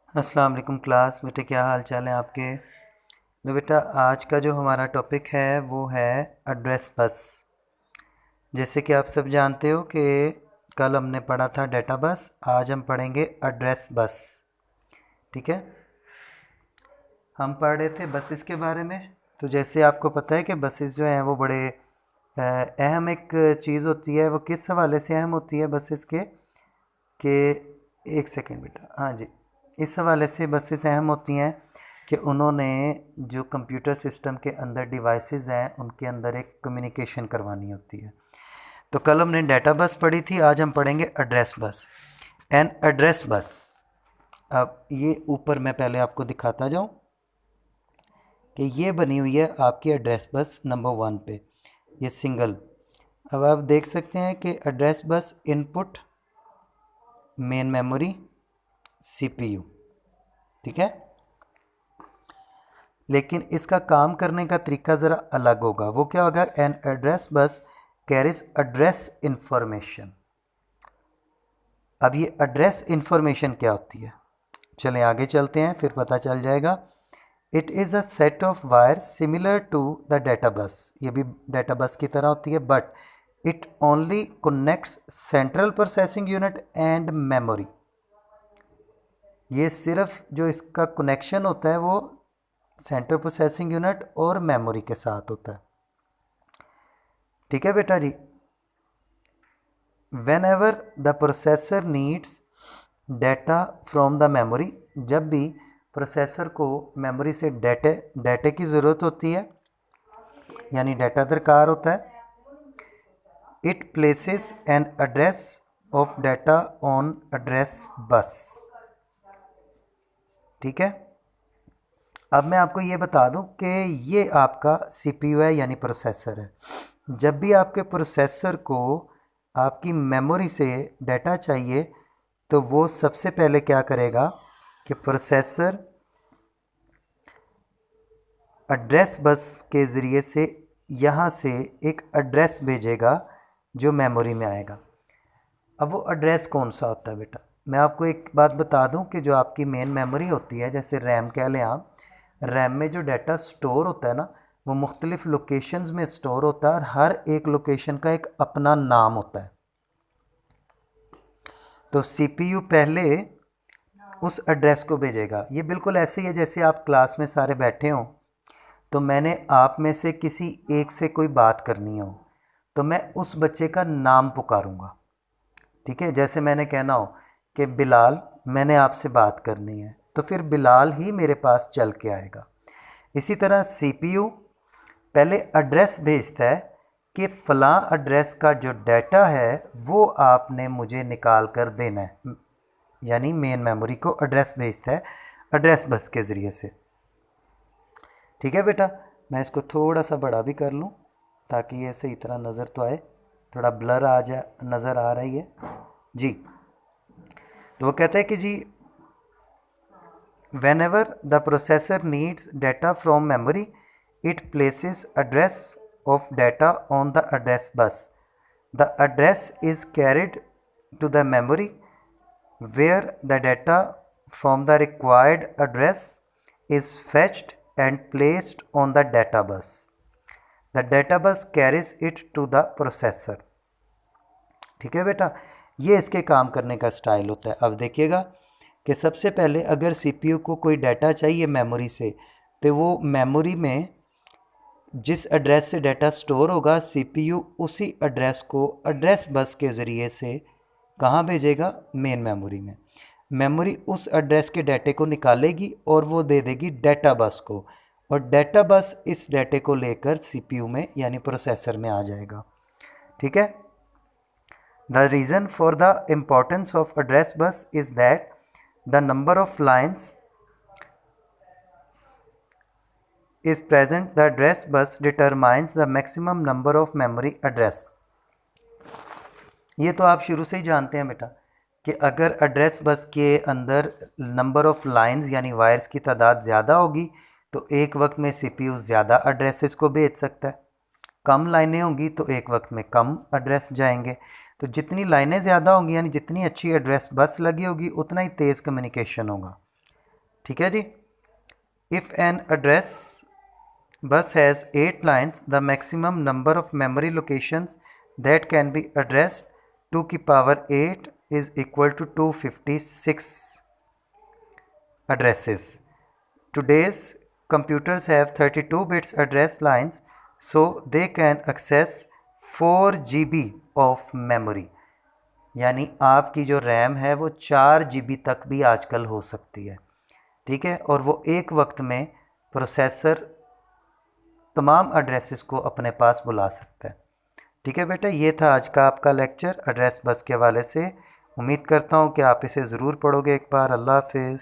अस्सलाम वालेकुम क्लास। बेटे क्या हाल चाल है आपके? तो बेटा आज का जो हमारा टॉपिक है वो है एड्रेस बस। जैसे कि आप सब जानते हो कि कल हमने पढ़ा था डेटा बस, आज हम पढ़ेंगे एड्रेस बस। ठीक है, हम पढ़ रहे थे बसेस के बारे में। तो जैसे आपको पता है कि बसेस जो हैं वो बड़े अहम एक चीज़ होती है। वो किस हवाले से अहम होती है बसेस के कि एक सेकंड बेटा, हाँ जी, इस हवाले से बसेस अहम होती हैं कि उन्होंने जो कंप्यूटर सिस्टम के अंदर डिवाइसेस हैं उनके अंदर एक कम्युनिकेशन करवानी होती है। तो कल हमने डाटा बस पढ़ी थी, आज हम पढ़ेंगे address bus. An address bus, अब ये ऊपर मैं पहले आपको दिखाता जाऊं कि ये बनी हुई है आपकी एड्रेस बस नंबर 1 पे, ये सिंगल। अब आप देख सकते हैं कि address bus input main memory CPU, ठीक है। लेकिन इसका काम करने का तरीका ज़रा अलग होगा। वो क्या होगा? An address bus carries address information. अब ये एड्रेस इंफॉर्मेशन क्या होती है, चलें आगे चलते हैं, फिर पता चल जाएगा। It is a set of wire similar to the data bus. ये भी डेटा बस की तरह होती है, but it only connects central processing unit and memory. ये सिर्फ जो इसका कनेक्शन होता है वो सेंट्रल प्रोसेसिंग यूनिट और मेमोरी के साथ होता है। ठीक है बेटा जी। Whenever the processor needs data from the memory, जब भी प्रोसेसर को मेमोरी से डेटे की ज़रूरत होती है, यानी डेटा दरकार होता है, it places an address of data on address bus. ठीक है, अब मैं आपको ये बता दूं कि ये आपका सीपीयू है, यानी प्रोसेसर है। जब भी आपके प्रोसेसर को आपकी मेमोरी से डाटा चाहिए तो वो सबसे पहले क्या करेगा कि प्रोसेसर एड्रेस बस के ज़रिए से यहाँ से एक एड्रेस भेजेगा जो मेमोरी में आएगा। अब वो एड्रेस कौन सा होता है बेटा? मैं आपको एक बात बता दूं कि जो आपकी मेन मेमोरी होती है, जैसे रैम कह लें आप, रैम में जो डाटा स्टोर होता है ना, वो मुख्तलिफ़ लोकेशंस में स्टोर होता है और हर एक लोकेशन का एक अपना नाम होता है। तो सीपीयू पहले उस एड्रेस को भेजेगा। ये बिल्कुल ऐसे ही है जैसे आप क्लास में सारे बैठे हों, तो मैंने आप में से किसी एक से कोई बात करनी हो तो मैं उस बच्चे का नाम पुकारूंगा। ठीक है, जैसे मैंने कहना हो कि बिलाल, मैंने आपसे बात करनी है, तो फिर बिलाल ही मेरे पास चल के आएगा। इसी तरह सीपीयू पहले एड्रेस भेजता है कि फ़लाँ एड्रेस का जो डाटा है वो आपने मुझे निकाल कर देना है, यानी मेन मेमोरी को एड्रेस भेजता है एड्रेस बस के ज़रिए से। ठीक है बेटा, मैं इसको थोड़ा सा बड़ा भी कर लूँ ताकि ये सही तरह नज़र तो आए, थोड़ा ब्लर आ जाए, नज़र आ रही है जी। तो वो कहता है कि जी whenever the processor needs data from memory, it places address of data on the address bus. The address is carried to the memory where the data from the required address is fetched and placed on the data bus. The data bus carries it to the processor. ठीक है बेटा, ये इसके काम करने का style होता है। अब देखिएगा कि सबसे पहले अगर सीपीयू को कोई डाटा चाहिए मेमोरी से, तो वो मेमोरी में जिस एड्रेस से डाटा स्टोर होगा, सीपीयू उसी एड्रेस को एड्रेस बस के ज़रिए से कहाँ भेजेगा? मेन मेमोरी में। मेमोरी उस एड्रेस के डाटे को निकालेगी और वो दे देगी डाटा बस को, और डाटा बस इस डाटे को लेकर सीपीयू में यानी प्रोसेसर में आ जाएगा। ठीक है। The reason for the importance of address bus is that the number of lines is present. The address bus determines the maximum number of memory address. ये तो आप शुरू से ही जानते हैं बेटा कि अगर एड्रेस बस के अंदर नंबर ऑफ लाइंस यानी वायर्स की तादाद ज़्यादा होगी तो एक वक्त में सीपीयू ज़्यादा एड्रेसेस को भेज सकता है। कम लाइनें होंगी तो एक वक्त में कम एड्रेस जाएंगे। तो जितनी लाइनें ज़्यादा होंगी यानी जितनी अच्छी एड्रेस बस लगी होगी उतना ही तेज़ कम्युनिकेशन होगा। ठीक है जी। If an address bus has 8 lines, the maximum number of memory locations that can be addressed 2 की power 8 is equal to 256 addresses. Today's computers have 32 bits address lines, so they can access 4 GB of memory. यानी आपकी जो RAM है वो 4 GB तक भी आजकल हो सकती है, ठीक है। और वो एक वक्त में प्रोसेसर तमाम एड्रेसेस को अपने पास बुला सकता है। ठीक है बेटा, ये था आज का आपका लेक्चर एड्रेस बस के हवाले से। उम्मीद करता हूँ कि आप इसे ज़रूर पढ़ोगे एक बार। अल्लाह हाफिज़।